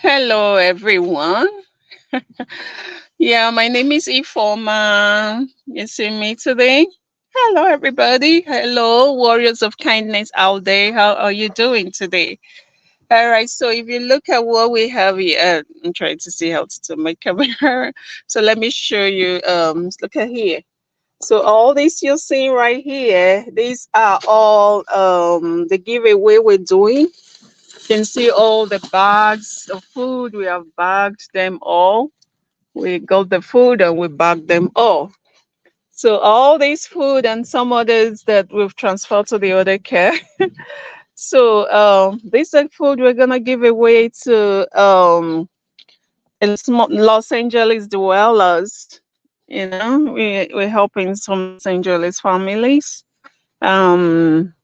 Hello, everyone. Yeah, my name is Ifoma. You see me today? Hello, everybody. Hello, warriors of kindness out there. How are you doing today? All right. So, if you look at what we have here, I'm trying to see how to my camera. So, let me show you. Look at here. So, all this you're seeing right here, these are all the giveaway we're doing. You can see all the bags of food. We have bagged them all. We got the food and we bagged them all. So all this food and some others that we've transferred to the other care. So this is food we're gonna give away to Los Angeles dwellers. We're helping some Los Angeles families. Um,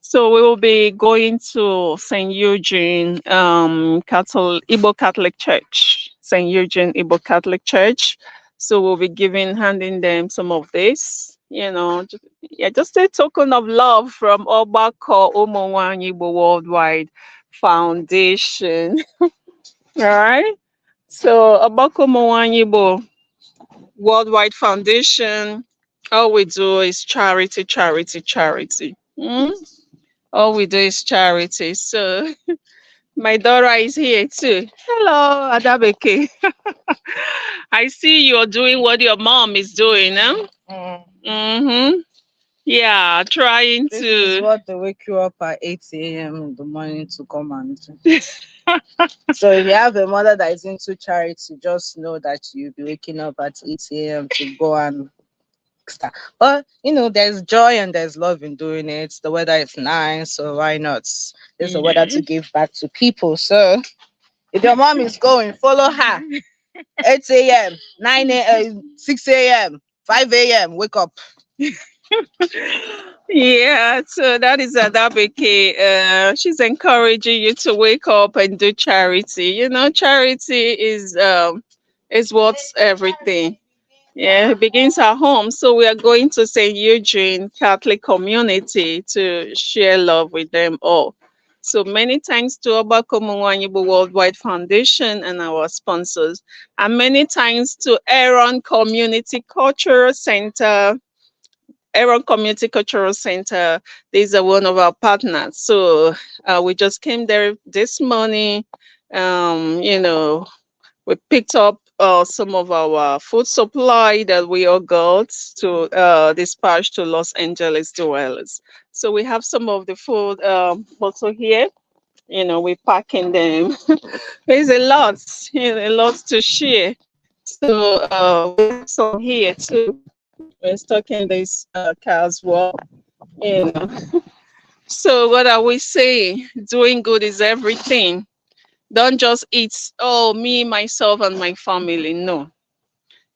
So we will be going to St. Eugene Igbo Catholic Church, St. Eugene Igbo Catholic Church. So we'll be handing them some of this, just a token of love from Ogbako Umunwanyi Igbo Worldwide Foundation. All right. So Ogbako Umunwanyi Igbo Worldwide Foundation, all we do is charity, charity, charity. All we do is charity. So my daughter is here too. Hello, Adabeke. I see you're doing what your mom is doing, huh? Mm-hmm. Yeah, trying This is to. what they wake you up at 8 a.m. in the morning to come and do. So if you have a mother that is into charity, just know that you'll be waking up at 8 a.m. to go and start. But there's joy and there's love in doing it. The weather is nice, so why not? There's a weather to give back to people. So if your mom is going, follow her. 8 a.m., 9 a.m., 6 a.m., 5 a.m., wake up. Yeah, so that is Adabeke. She's encouraging you to wake up and do charity. Charity is what's everything. Yeah, it begins at home. So we are going to St. Eugene Catholic Community to share love with them all. So many thanks to Ogbako Umunwanyi Worldwide Foundation and our sponsors. And many thanks to Aaron Community Cultural Center. Aaron Community Cultural Center. These are one of our partners. So we just came there this morning. We picked up some of our food supply that we all got to dispatch to Los Angeles dwellers. So we have some of the food also here. We're packing them. There's a lot to share. So we have some here too. We're stocking this car as well. You know. So what are we saying? Doing good is everything. Don't just eat, oh, me, myself, and my family. No,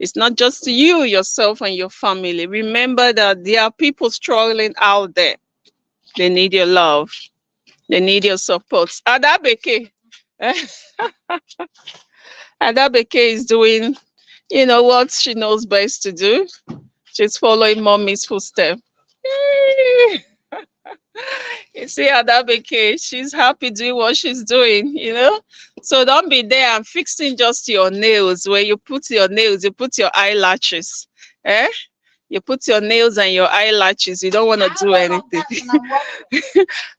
it's not just you, yourself, and your family. Remember that there are people struggling out there. They need your love. They need your support. Adabeke. Adabeke is doing, what she knows best to do. She's following mommy's footsteps. You see Adabeke, she's happy doing what she's doing. So don't be there and fixing just your nails. Where you put your nails, you put your eyelashes. Eh? You put your nails and your eyelashes. You don't want to do anything.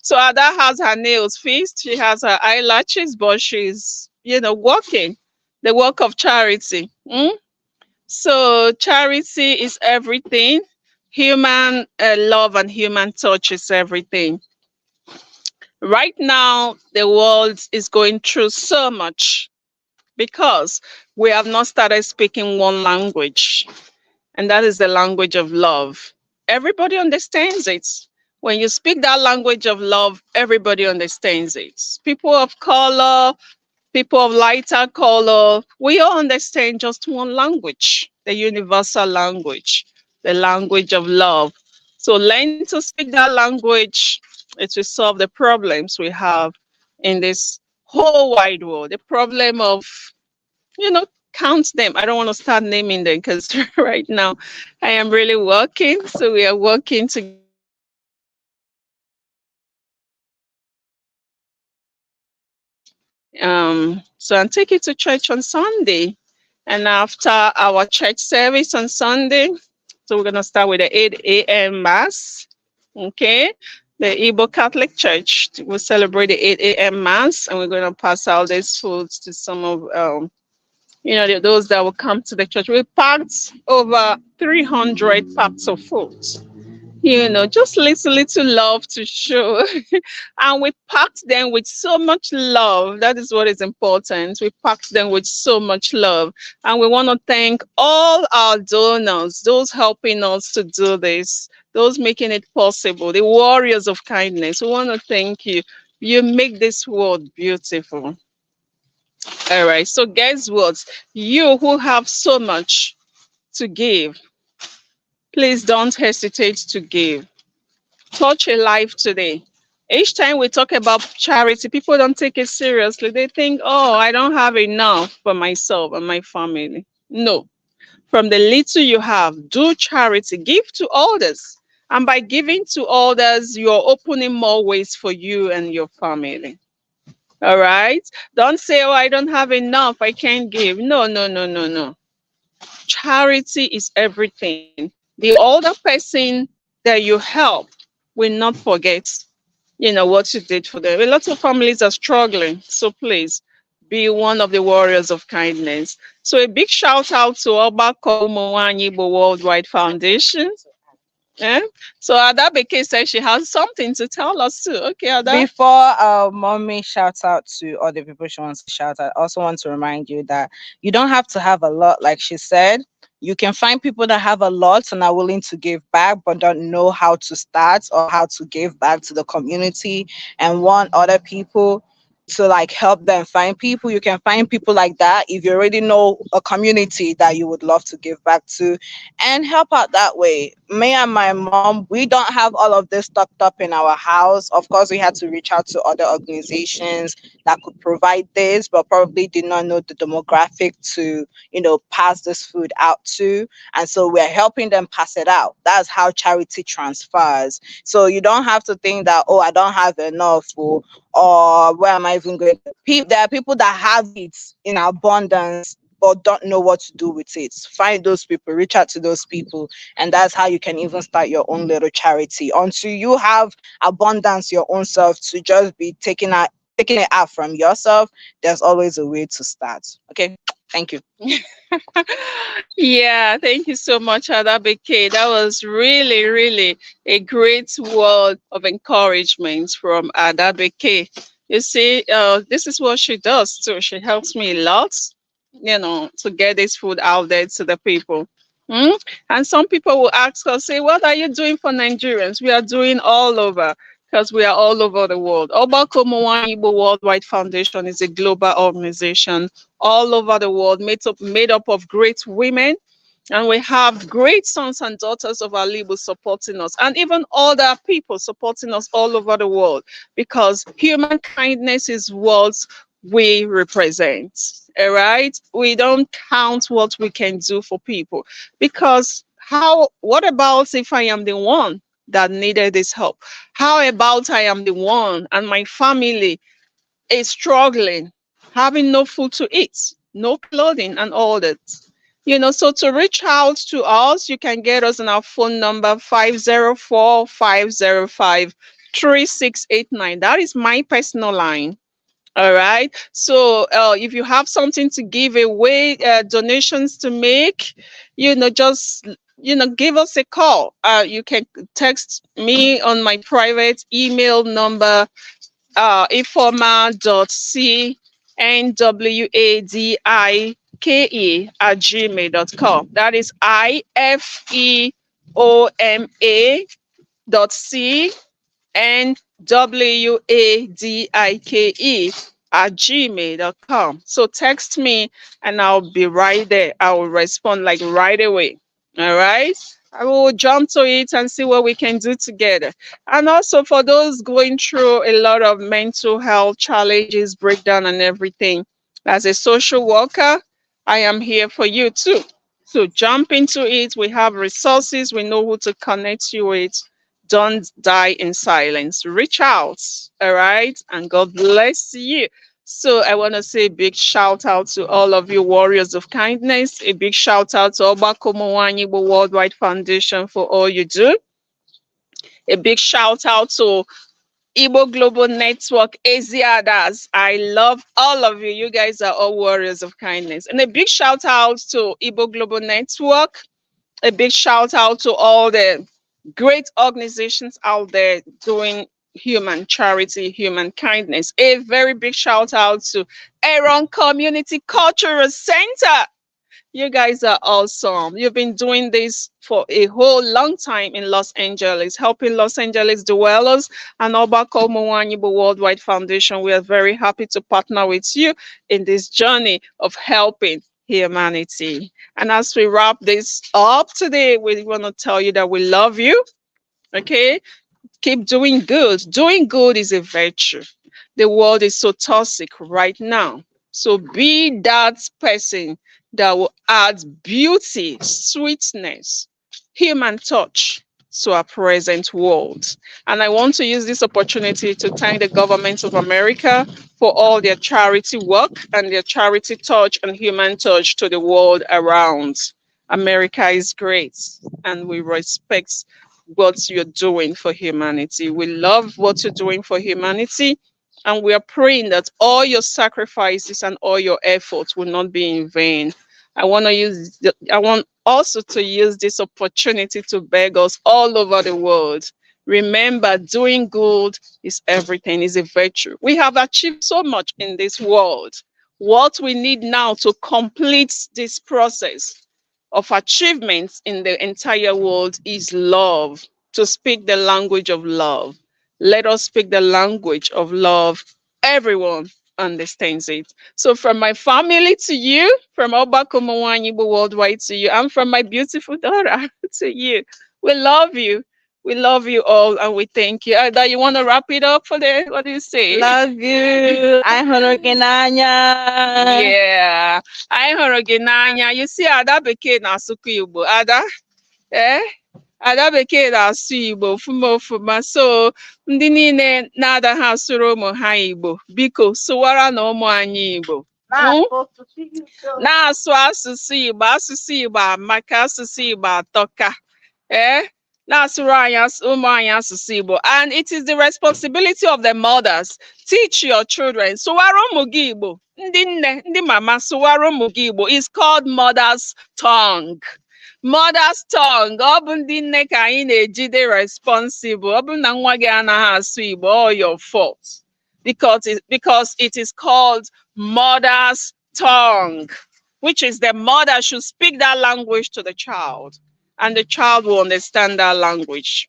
So Ada has her nails fixed. She has her eyelashes, but she's, working the work of charity. So charity is everything. Human love and human touch is everything. Right now, the world is going through so much because we have not started speaking one language, and that is the language of love. Everybody understands it. When you speak that language of love, everybody understands it. People of color, people of lighter color, we all understand just one language, the universal language, the language of love. So learn to speak that language. It will solve the problems we have in this whole wide world. The problem of, count them. I don't want to start naming them because right now I am really working. So we are working together to solve the problem of So and take it to church on Sunday. And after our church service on Sunday, so we're gonna start with the 8 a.m. mass. Okay. The Igbo Catholic Church will celebrate the 8 a.m. mass, and we're gonna pass out these foods to some of those that will come to the church. We packed over 300 packs of food, just little love to show. And we packed them with so much love. That is what is important. We packed them with so much love. And we want to thank all our donors, those helping us to do this, those making it possible, the warriors of kindness. We want to thank you. You make this world beautiful. All right. So guess what? You who have so much to give, please don't hesitate to give. Touch a life today. Each time we talk about charity, people don't take it seriously. They think, oh, I don't have enough for myself and my family. No. From the little you have, do charity, give to others. And by giving to others, you're opening more ways for you and your family. All right? Don't say, oh, I don't have enough, I can't give. No, no, no, no, no. Charity is everything. The other person that you help will not forget, what you did for them. A lot of families are struggling. So please be one of the warriors of kindness. So a big shout out to Ogbako Umunwanyi Igbo Worldwide Foundation. Yeah. So Ada Beke says she has something to tell us too. Okay, Ada. Before mommy shouts out to other people she wants to shout out, I also want to remind you that you don't have to have a lot, like she said. You can find people that have a lot and are willing to give back, but don't know how to start or how to give back to the community and want other people to like help them find people. You can find people like that if you already know a community that you would love to give back to and help out that way. Me and my mom, we don't have all of this stocked up in our house. Of course, we had to reach out to other organizations that could provide this, but probably did not know the demographic to, pass this food out to. And so we're helping them pass it out. That's how charity transfers. So you don't have to think that, oh, I don't have enough, or where am I even going? There are people that have it in abundance but don't know what to do with it. Find those people, reach out to those people, and that's how you can even start your own little charity. Until you have abundance your own self to just be taking it out from yourself, there's always a way to start. Okay, thank you. Yeah, thank you so much, Ada Beke. That was really, really a great word of encouragement from Ada Beke. You see, this is what she does too. She helps me a lot, to get this food out there to the people. Mm? And some people will ask us, say, what are you doing for Nigerians? We are doing all over because we are all over the world. Ogbako Umunwanyi Igbo Worldwide Foundation is a global organization all over the world, made up of great women. And we have great sons and daughters of our Igbo supporting us, and even other people supporting us all over the world, because human kindness is what we represent. All right. We don't count what we can do for people, because what about if I am the one that needed this help? How about I am the one and my family is struggling, having no food to eat, no clothing, and all that? So to reach out to us, you can get us on our phone number 504-505-3689. That is my personal line. All right. So if you have something to give away, donations to make, just give us a call. You can text me on my private email number, ifeoma.cnwadike@gmail.com. That is ifeoma.cnwadike@gmail.com. So text me and I'll be right there. I will respond like right away. All right. I will jump to it and see what we can do together. And also for those going through a lot of mental health challenges, breakdown and everything, as a social worker, I am here for you too. So jump into it. We have resources. We know who to connect you with. Don't die in silence. Reach out. All right. And God bless you. So I want to say a big shout out to all of you warriors of kindness. A big shout out to Ogbako Umunwanyi Worldwide Foundation for all you do. A big shout out to Igbo Global Network, Asiadas. I love all of you. You guys are all warriors of kindness. And a big shout out to Igbo Global Network. A big shout out to all the great organizations out there doing human charity, human kindness. A very big shout out to Aaron Community Cultural Center. You guys are awesome. You've been doing this for a whole long time in Los Angeles, helping Los Angeles dwellers and Ogbako Umunwanyi Worldwide Foundation. We are very happy to partner with you in this journey of helping humanity. And as we wrap this up today, we want to tell you that we love you. Okay? Keep doing good. Doing good is a virtue. The world is so toxic right now. So be that person that will add beauty, sweetness, human touch to our present world. And I want to use this opportunity to thank the government of America for all their charity work and their charity touch and human touch to the world around. America is great and we respect what you're doing for humanity. We love what you're doing for humanity. And we are praying that all your sacrifices and all your efforts will not be in vain. I want also to use this opportunity to beg us all over the world. Remember, doing good is everything, is a virtue. We have achieved so much in this world. What we need now to complete this process of achievements in the entire world is love, to speak the language of love. Let us speak the language of love. Everyone understands it. So from my family to you, from Ogbako Umunwanyi Worldwide to you, and from my beautiful daughter to you, we love you. We love you all and we thank you. Ada, you want to wrap it up for the, what do you say? Love you. I hụrụ gị n'anya. Yeah. Anyị hụrụ gị n'anya. You see, Ada Bekee na-asụkwa Igbo. Ada? Eh? Ada Bekee na-asụ Igbo ofuma ofuma. So, ndị niile na-adaghị asụrụ ụmụ ha Igbo, biko sụwara na ụmụ anyị Igbo. Na-asụ asụsụ Igbo. Asụsụ Igbo amaka, asụsụ Igbo atọka. Eh? Na-asụrụ anyị ụmụ anyị asụsụ Igbo. And it is the responsibility of the mothers. Teach your children. Sụwara ụmụ gị Igbo. Ndị nne, ndị mama, sụwara ụmụ gị Igbo. It's called mother's tongue. Mother's tongue. Ọ bụ ndị nne ka anyị na-ejide responsible. Ọ bụ na nwa gị anaghị asụ Igbo, all your fault. Because it is called mother's tongue, which is the mother should speak that language to the child, and the child will understand that language.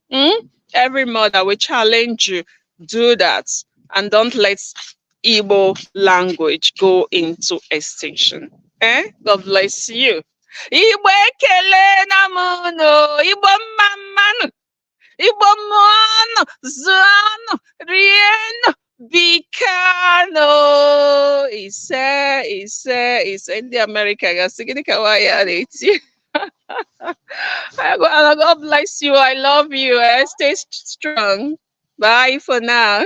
Every mother will challenge you, do that, and don't let Igbo language go into extinction. God bless you. Igbo ekele na mụnụ, Igbo mmanụ, Igbo mmanụ, zụanụ, rienụ, bikano. Ise. Ndị America gasị gịnị ka nwaanyị a na-eti? God bless you. I love you. Stay strong. Bye for now.